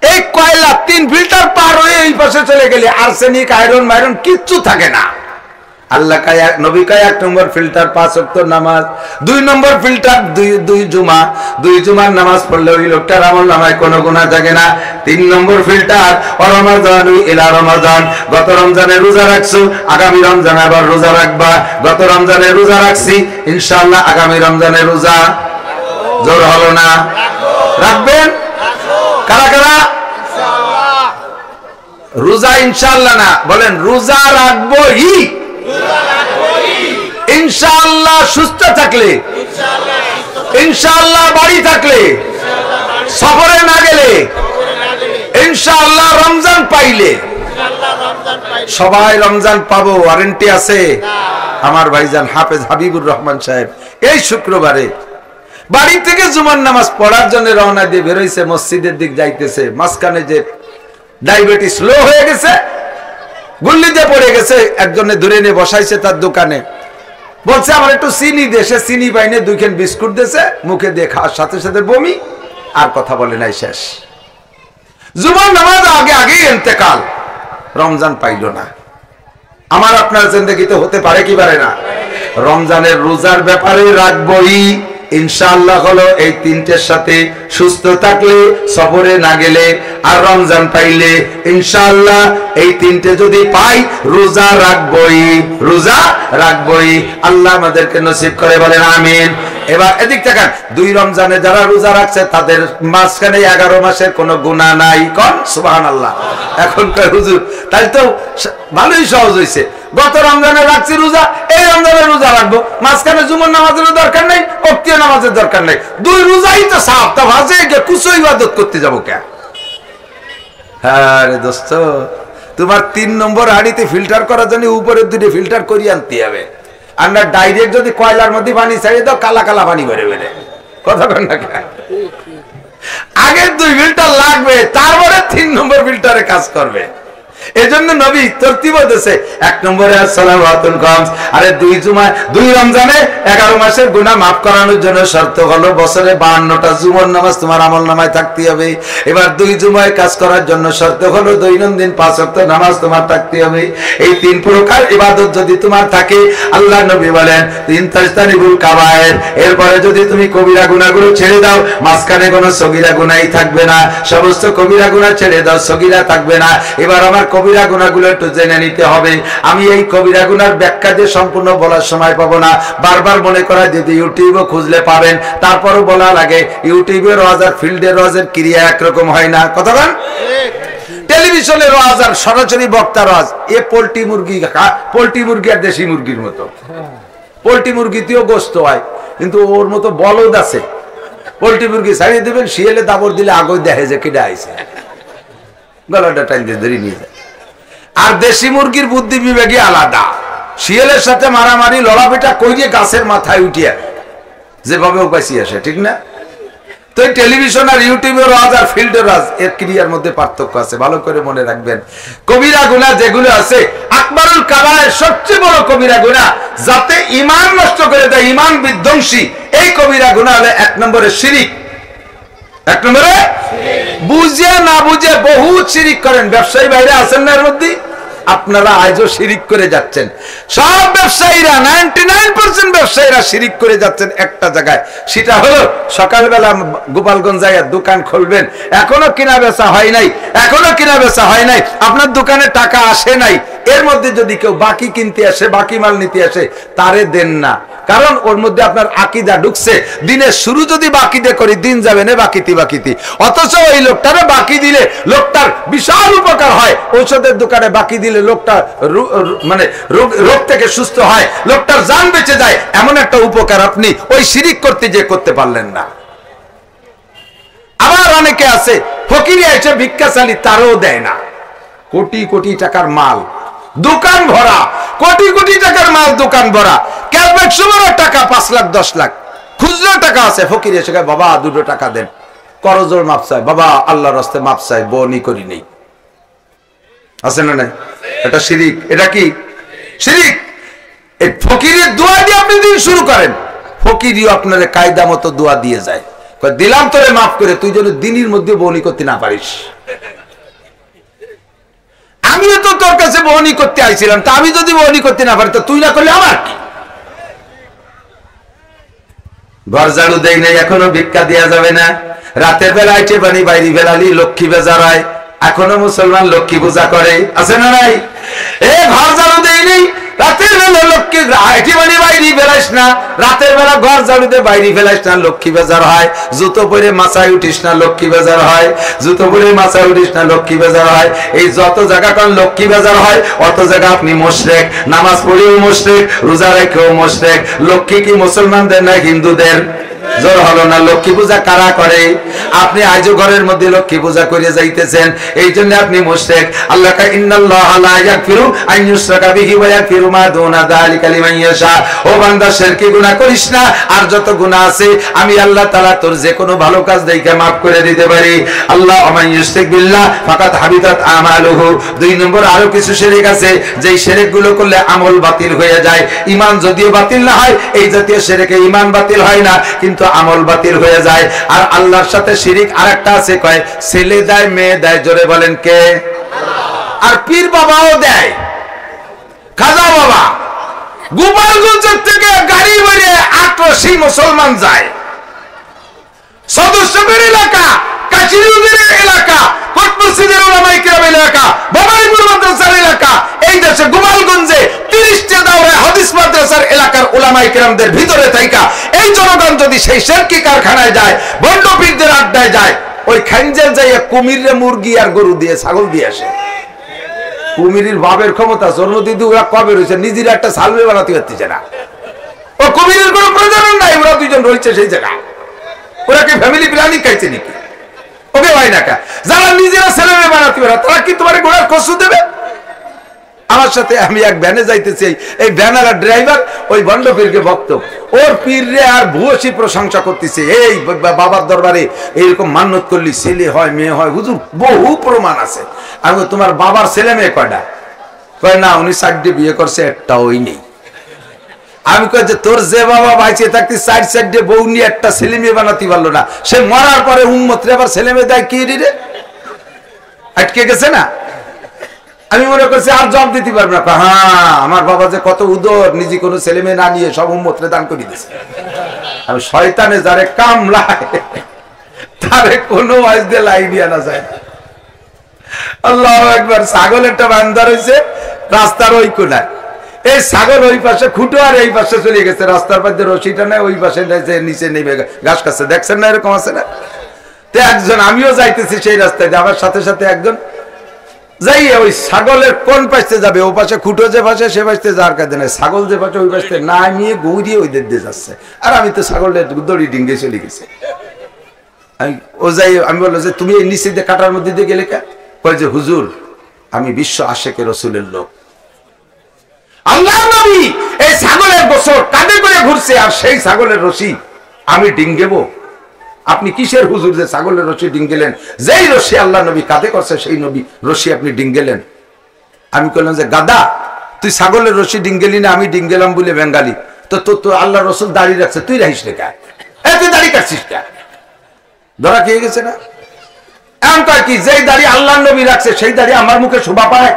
এই কয়লা 3 ফিল্টার পার হয়ে এই পাশে চলে গেলে আর্সেনিক, আয়রন মাইরন কিচ্ছু থাকে না। আল্লাহ কায়, নবী কায় 1 নম্বর ফিল্টার 5 ওয়াক্ত নামাজ, 2 নম্বর ফিল্টার 2 জুমা, 2 জুমার নামাজ পড়লে ওই লোকটার আমলনামায় কোনো গুনাহ থাকে না। 3 নম্বর ফিল্টার রমাদান ইলা রমাদান, গত রমজানে রোজা রাখছো, আগামী রমজানে আবার রোজা রাখবা। গত রমজানে রোজা রাখছি, ইনশাআল্লাহ আগামী রমজানে রোজা, জোর হলো না, রাখবেন? কারা কারা ইনশাআল্লাহ? রোজা ইনশাআল্লাহ না, বলেন রোজা রাখবোই ইনশাআল্লাহ। সুস্থ থাকলে ইনশাআল্লাহ, বাড়ি থাকলে, সফরে না গেলে ইনশাআল্লাহ, রমজান পাইলে। সবাই রমজান পাবো ওয়ারেন্টি আছে? আমার ভাইজান হাফেজ হাবিবুর রহমান সাহেব এই শুক্রবারে বাড়ি থেকে জুমার নামাজ পড়ার জন্য রওনা দিয়ে বেরোইছে, মসজিদের দিক যাইতেছে। মাঝখানে যে ডায়াবেটিস লো হয়ে গেছে, গুল্লিতে পড়ে গেছে, একজনে ধরে নিয়ে বসাইছে তার দোকানে, বলছে আমার একটু চিনি দে। সে চিনি পাইনে 2 খান বিস্কুট দিয়েছে, মুখে দিয়ে খাওয়ার সাথে সাথে বমি, আর কথা বলে নাই, শেষ। জুমার নামাজ আগে আগেই ইন্তেকাল, রমজান পাইল না। আমার আপনার জিন্দেগিতে হতে পারে কি পারে না? রমজানের রোজার ব্যাপারে রাখবই ইনশাআল্লাহ হলো এই তিনটের সাথে সুস্থ থাকলে, সফরে না গেলে, আর রমজান পাইলে ইনশাআল্লাহ এই তিনটে যদি পাই রোজা রাখবই, রোজা রাখবই। আল্লাহ আমাদেরকে নসিব করে বলেন আমিন। এবার এদিক থেকে 2 রমজানে যারা রোজা রাখছে তাদের মাঝখানে 11 মাসের কোনো গুনাহ নাই, কোন সুবহানাল্লাহ। এখন কয় হুজুর তাই তো ভালোই সহজ হইছে, গত রমজানে রাখছি রোজা, এই রমজানে রোজা রাখবো, মাঝখানে জুমার নামাজের দরকার নেই, ওক্তীয় নামাজের দরকার নেই, 2 রোজাই তো সাফ, তা ভাজে গিয়ে কুসো ইবাদত করতে যাবো কেন? হ্যাঁ রে দোস্ত, তোমার 3 নম্বর হাড়িতে ফিল্টার করার জন্য উপরের 2টি ফিল্টার করিয়ে আনতে হবে। আর না ডাইরেক্ট যদি কয়লার মধ্যে পানি ছাড়িয়ে দাও কালা কালা পানি বেড়ে বেড়ে, কথা কন না কেন? আগের 2 ফিল্টার লাগবে, তারপরে 3 নম্বর ফিল্টারে কাজ করবে। এজন্য নবী তরতিব দিয়েছে, 1 নম্বরে আসসালাতুল খামস, আরে 2 রমজানে 11 মাসের গুনাহ maaf করানোর জন্য শর্ত হলো বছরে 52টা জুমার নামাজ তোমার আমলনামায় থাকতে হবে। এবার 2 জুমায় কাজ করার জন্য শর্ত হলো দৈনন্দিন 5 ওয়াক্ত নামাজ তোমার থাকতে হবে। এই 3 প্রকার ইবাদত যদি তোমার থাকে, আল্লাহ নবী বলেন 3 তাজতানিবুল কাবায়ের, এরপরে যদি তুমি কবিরা গুনাহগুলো ছেড়ে দাও, মাঝখানে কোনো সগীরা গুনাহই থাকবে না, সমস্ত কবিরা গুনাহ ছেড়ে দাও, সগীরা থাকবে না। এবার আমার কবিরা গুনাহগুলো একটু জেনে নিতে হবে। আমি এই কবিরা গুনার ব্যাখ্যা দিয়ে সম্পূর্ণ বলার সময় পাবো না, বারবার মনে করা যদি ইউটিউবে খুঁজলে পাবেন, তারপরও বলা লাগে ইউটিউবের ওয়াজ আর ফিল্ডের ওয়াজের ক্রিয়া একরকম হয় না, কতক্ষণ? টেলিভিশনের ওয়াজ আর সরাসরি বক্তার ওয়াজ, এ পোল্ট্রি মুরগি আর দেশি মুরগির মতো। পোল্ট্রি মুরগিতেও গোস্ত হয়, কিন্তু ওর মতো বলদ আছে। পোল্ট্রি মুরগি ছাড়িয়ে দেবেন, শিয়ালে দাবর দিলে আগে দেখে যে কেটে আইছে, গলাটা টাইম দিয়ে ধরে নিয়ে যায়। আর দেশি মুরগির বুদ্ধি বিবেকই আলাদা, শিয়ালের সাথে মারামারি লড়াপিটা কইরে গাছের মাথায় উঠিয়া যেভাবে উপাসি আসে, ঠিক না? তো এই টেলিভিশন আর ইউটিউবের ওয়াজ আর ফিল্ডের ওয়াজ এর ক্রিয়ার মধ্যে পার্থক্য আছে, ভালো করে মনে রাখবেন। কবিরা গুনাহ যেগুলো আছে, আকবারুল কাবায়ের সবচেয়ে বড় কবিরা গুনাহ যাতে ঈমান নষ্ট করে দেয়, ঈমান বিধ্বংসী, এই কবিরা গুনাহ হলো 1 নম্বরে শিরিক। 1 নম্বরে বুঝে না বুঝে বহুত শিরিক করেন। ব্যবসায়ী বাইরে আছেন না এর মধ্যে? আপনারা আজও শিরিক করে যাচ্ছেন। সব ব্যবসায়ীরা 99% ব্যবসায়ীরা শিরিক করে যাচ্ছেন একটা জায়গায়, সেটা হলো সকালবেলা গোপালগঞ্জ যায় দোকান খুলবেন, এখনো কিনা বেচা হয় নাই, এখনো কিনা বেচা হয় নাই, আপনার দোকানে টাকা আসে নাই, এর মধ্যে যদি কেউ বাকি কিনতে আসে, বাকি মাল নিতে আসে, তারে দেন না, কারণ ওর মধ্যে আপনার আকীদা ঢুকছে। দিনের শুরু যদি বাকি দিয়ে করি, দিন যাবে না বাকিতি বাকিতি, অথচ ওই লোকটারে বাকি দিলে লোকটার বিশাল উপকার হয়। ঔষধের দোকানে বাকি দিলে লোকটা মানে রোগ থেকে সুস্থ হয়, লোকটার জান বেঁচে যায়, এমন একটা উপকার আপনি ওই শিরিক করতে যে করতে পারলেন না। আবার অনেকে আছে ফকিরি এসে ভিক্ষা চালি, তারও দেয় না। কোটি কোটি টাকার মাল দোকান ভরা, কোটি কোটি টাকার মাল দোকান ভরা, ক্যাশব্যাক সুমার টাকা 5 লাখ 10 লাখ খুচরা টাকা আছে, ফকির এসে বাবা 2 টাকা দেন, করজোর মাপ চাই, বাবা আল্লাহর রাস্তে মাপ চাই, বনি করি নেই, আছে না নাই? এটা শিরিক। এটা কি শিরিক? এই ফকিরের দোয়া দিয়ে আপনি দিন শুরু করেন, ফকিরিও আপনার কায়দা মতো দোয়া দিয়ে যায়, দিলাম তোরে মাফ করে, তুই যেন দিনের মধ্যে বনি করতে না পারিস। আমিও তো তোর কাছে বহনি করতে আইছিলাম, তা আমি যদি বহনি করতে না পারি, তো তুই না করলে আমার কি? ঘর ঝাড়ু দেই নাই, এখনো ভিক্ষা দেওয়া যাবে না। রাতের বেলা আইটে বানি বাইরে বেলালি লক্ষ্মী বেজার হয়, এখনো মুসলমান লক্ষ্মী পূজা করে, আছে না নাই? এ ঘর ঝাড়ু দেই নেই, রাতের বেলা লক্ষ্মী আইটে বানি বাইরে ফেলাইস না, রাতের বেলা ঘর ঝাড়ু দিয়ে বাইরে ফেলাইস না, লক্ষ্মী বেজার হয়। জুতো পরে মাথায় উঠিস না, লক্ষ্মী বেজার হয়। জুতো পরে মাথায় উঠিস না, লক্ষ্মী বেজার হয়। এই যত জায়গা কারণ লক্ষ্মী বেজার হয়, অত জায়গা আপনি মুশরিক, নামাজ পড়েও মুশরিক, রোজা রেখেও মুশরিক। লক্ষ্মী কি মুসলমানদের না হিন্দুদের? জোর হলো না। লক্ষ্মী পূজা কারা করে? আপনি আজও ঘরের মধ্যে লক্ষ্মী পূজা করে যাইতেছেন, এই জন্য আপনি মুশরিক। আল্লাহ কা ইন্নাল্লাহা লা ইয়াগফিরু আন ইউশরাকা বিহি ওয়া ইয়াগফিরু মা দুনা যালিকা লিমান ইয়াশা। ও বান্দা শিরকি গুনাহ করিস না, আর যত গুনাহ আছে আমি আল্লাহ তাআলা তোর যে কোনো ভালো কাজ দেইকে maaf করে দিতে পারি। আল্লাহ ওয়া ইউশরিক বিল্লাহ ফাকাদ হাবিতাত আমালুহু। 2 নম্বর আরো কিছু শিরক আছে, যেই শিরক গুলো করলে আমল বাতিল হয়ে যায়। ঈমান যদিও বাতিল না হয়, এই জাতীয় শিরকে ঈমান বাতিল হয় না, কিন্তু আমল বাতিল হয়ে যায়। আর আল্লাহর সাথে শিরিক আরেকটা আছে, কয় ছেলে দেয় মেয়ে দেয়, জোরে বলেন কে? আর পীর বাবাও দেয়, খাজা বাবা গোপালগঞ্জের থেকে গাড়ি বেড়ে ৮৮ মুসলমান যায়। সদস্যদের এলাকা, কাশিরুদের এলাকা, কোটমসজিদের উলামায়ে কেরাম এলাকা, বাবাইপুর মাদ্রাসার এলাকা, এই দেশে গোপালগঞ্জে ৩০টা দাওরায়ে হাদিস মাদ্রাসার এলাকার উলামায়ে কেরামদের ভিতরে থাইকা এই জনগণ যদি সেই শিরকি কারখানায় যায়, বন্ড পীরদের আড্ডায় যায়, ওই খানজেল যাইয়া কুমিরে মুরগি আর গরু দিয়ে ছাগল দিয়ে আসে। কুমিরের বাবের ক্ষমতা জন্মদিদি ওরা কবে রয়েছে, নিজের একটা সালমে বানাতে পারতেছে না। ও কুমিরের কোনো প্রয়োজন নাই, ওরা দুইজন রয়েছে সেই জায়গা। ওরা কি ফ্যামিলি প্ল্যানিং খাইছে নাকি? ওকে ভাই না, যারা নিজেরা ছেলে মেয়ে বানাতে পারে তারা কি তোমার ঘোড়ার কষ্ট দেবে? আমার সাথে আমি এক ভ্যানে যাইতেছি, এই ভ্যানার ড্রাইভার ওই ভণ্ড পীরকে ভক্ত, ওর পীররে আর ভূয়সী প্রশংসা করতেছে, এই বাবার দরবারে এইরকম মান্যত করলি ছেলে হয় মেয়ে হয়, হুজুর বহু প্রমাণ আছে। আমি তোমার বাবার ছেলে মেয়ে কয়টা? কয় না, উনি 4টে বিয়ে করছে, একটা ওই নেই। আমি কই যে তোর যে বাবা বাইচে থাকতে 4 বউ নিয়ে একটা ছেলে মেয়ে বানাতে পারলো না, সে মরার পরে উম্মতরে আবার ছেলে মেয়ে দেয় কি রে? আটকে গেছে না? আমি মনে করছি আর জবাব দিতে পারবো না। হ্যাঁ, আমার বাবা যে কত উদর, নিজে কোনো ছেলে মেয়ে না নিয়ে সব উম্মতরে দান করে দিয়েছে। আমি শয়তানে যারে কামলায় তারে কোনো ওয়াজ দিয়ে লাই দিয়া না যায়। আল্লাহু আকবার। ছাগল একটা বান্দা রয়েছে রাস্তার ওই কোনায়, এই ছাগল ওই পাশে খুঁটো আর এই পাশে চলে গেছে, রাস্তার পাশে রশিটা নেই, ওই পাশে নিচে নেবে ঘাস খাচ্ছে, দেখছেন না? এরকম আছে না? তো একজন, আমিও যাইতেছি সেই রাস্তায়, আমার সাথে সাথে একজন যাই ওই ছাগলের কোন পাশে যাবে, ও পাশে খুঁটো যে পাশে সে পাশে যাওয়ার কাজে নাই, ছাগল যে পাশে ওই পাশে না নিয়ে গৌরিয়ে ওই দিয়ে যাচ্ছে, আর আমি তো ছাগলের দড়ি ডিঙ্গে চলে গেছি। ও যাই, আমি বললো যে তুমি এই নিচে দিয়ে কাটার মধ্যে দিয়ে গেলে কে? কয় যে হুজুর আমি বিশ্ব আশেকে রসুলের লোক। আল্লাহর নবী এই ছাগলের গোসল কাঁধে করে ঘুরছে, আর সেই ছাগলের রশি আমি ডিঙ্গেবো? আপনি কিসের হুজুর যে ছাগলের রশি ডিঙ্গেলেন? যেই রশি আল্লাহ নবী কাঁধে করছে সেই নবী রশি আপনি ডিঙ্গেলেন। আমি বললাম যে গাদা, তুই ছাগলের রশি ডিঙ্গেলি না, আমি ডিঙ্গেলাম বলে বেঙ্গালি, তো তোর আল্লাহ রসুল দাড়ি রাখছে, তুই রাখিস রে কা? তুই দাড়ি কাটছিস কা? ধরা খেয়ে গেছে না? এমন কয় কি, যেই দাড়ি আল্লাহ নবী রাখছে সেই দাড়ি আমার মুখে শোভা পায়?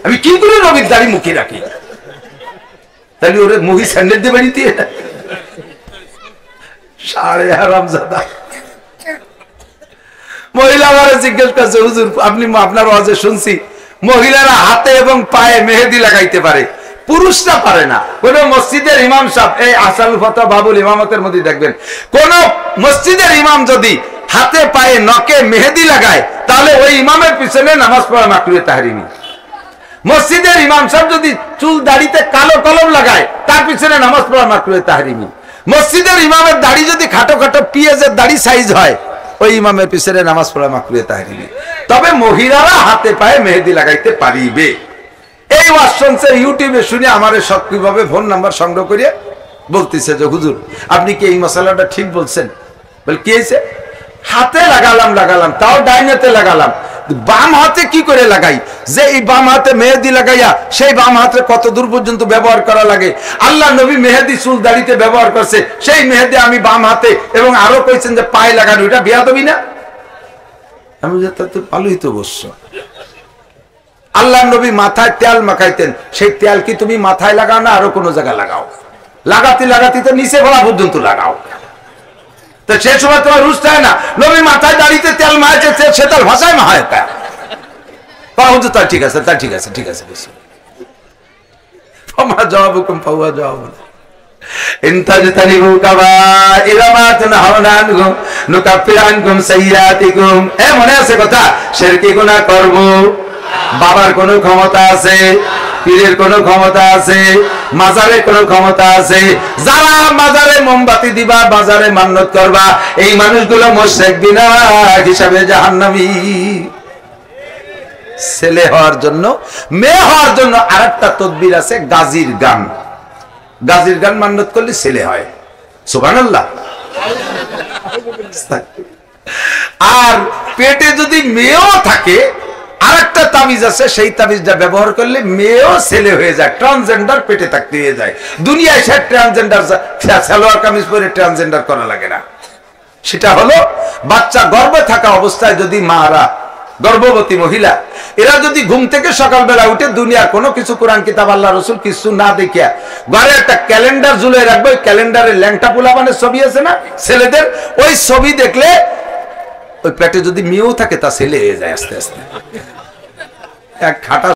আমি কি করে নবীর দাড়ি মুখে রাখি? তাহলে ওরে মুহি স্যান্ডেল দিয়ে বাড়িতে সাড়ে হারামজাদা। মহিলা আমার জিজ্ঞেস করছে, হুজুর আপনি আপনার ওয়াজে শুনছি মহিলারা হাতে এবং পায়ে মেহেদি লাগাইতে পারে, পুরুষরা পারে না। কোন মসজিদের ইমাম সাহেব, এই আসালুল ফাতোয়া বাবুল ইমামতের মধ্যে দেখবেন, কোন মসজিদের ইমাম যদি হাতে পায়ে নখে মেহেদি লাগায় তাহলে ওই ইমামের পিছনে নামাজ পড়া মাকরুহে তাহরিমি। মসজিদের ইমাম সাহেব যদি চুল দাড়িতে কালো কলম লাগায় তার পিছনে নামাজ পড়া মাকরুহে তাহরিমি। মসজিদের ইমামের দাড়ি যদি খাটো খাটো পিঁয়াজের দাড়ি সাইজ হয়, ওই ইমামের পিছনে নামাজ পড়া মাকরুহে তাহরিমি। তবে মহিলারা হাতে পায়ে মেহেদি লাগাইতে পারিবে। এই ওয়াজ শুনছে ইউটিউবে, শুনে আমারে সক্রিয়ভাবে ফোন নাম্বার সংগ্রহ করে বলতেছে যে হুজুর আপনি কি এই মশলাটা ঠিক বলছেন? বল কি হয়েছে? হাতে লাগালাম, তাও ডাইনেতে লাগালাম, বাম হাতে কি করে লাগাই? যে এই বাম হাতে মেহেদি লাগাইয়া সেই বাম হাতে কত দূর পর্যন্ত ব্যবহার করা লাগে? আল্লাহ নবী মেহেদি চুল দাড়িতে ব্যবহার করছে, সেই মেহেদি আমি বাম হাতে, এবং আরো কইছেন যে পায়ে লাগানো, এটা বেয়াদবি না? আমি যে তো ভালোই তো বসছ। আল্লাহ নবী মাথায় তেল মাখাইতেন, সেই তেল কি তুমি মাথায় লাগাও না আরো কোনো জায়গায় লাগাও? লাগাতে তো নিচে গলা পর্যন্ত লাগাও। তো সে সময় তোমার রুশ হয় না, নবী মাথায় দাড়িতে তেল মাহাইছে, সে তার ভাষায় মাহায় তার ঠিক আছে, ঠিক আছে বেশি জবাব হুকুম পাওয়া জবাব মনে আছে কথা? শিরকি গুনাহ করব, বাবার কোন ক্ষমতা আছে? পীরের কোন ক্ষমতা আছে? মাজারের কোন ক্ষমতা আছে? যারা মাজারে মোমবাতি দিবা, বাজারে মান্নত করবা, এই মানুষগুলো মুশরিক বিনাশ হিসাবে জাহান্নামী। ছেলে হওয়ার জন্য, মেয়ে হওয়ার জন্য আরেকটা তদবির আছে, গাজীর গান। গাজীর গান মান্নত করলে ছেলে হয়। সুবহানাল্লাহ। আর পেটে যদি মেয়েও থাকে, আরেকটা তাবিজ আছে, সেই তাবিজটা ব্যবহার করলে মেয়েও ছেলে হয়ে যায়, ট্রান্সজেন্ডার পেটে থাকতে হয়ে যায়। দুনিয়ায় সে ট্রান্সজেন্ডার সালোয়ার কামিজ পরে ট্রান্সজেন্ডার করা লাগে না। সেটা হলো বাচ্চা গর্ভে থাকা অবস্থায় যদি মারা গর্ভবতী মহিলা, এরা যদি ঘুম থেকে সকালবেলা উঠে দুনিয়ার কোনো কিছু কোরআন কিতাব আল্লাহ রসুল কিছু না দেখিয়া ঘরে একটা ক্যালেন্ডার ঝুলে রাখবে, ওই ক্যালেন্ডারে ল্যাংটা পোলাপানের ছবি আছে না ছেলেদের, ওই ছবি দেখলে ওই পেটে যদি মেয়েও থাকে তা ছেলে হয়ে যায় আস্তে আস্তে। এক খাটা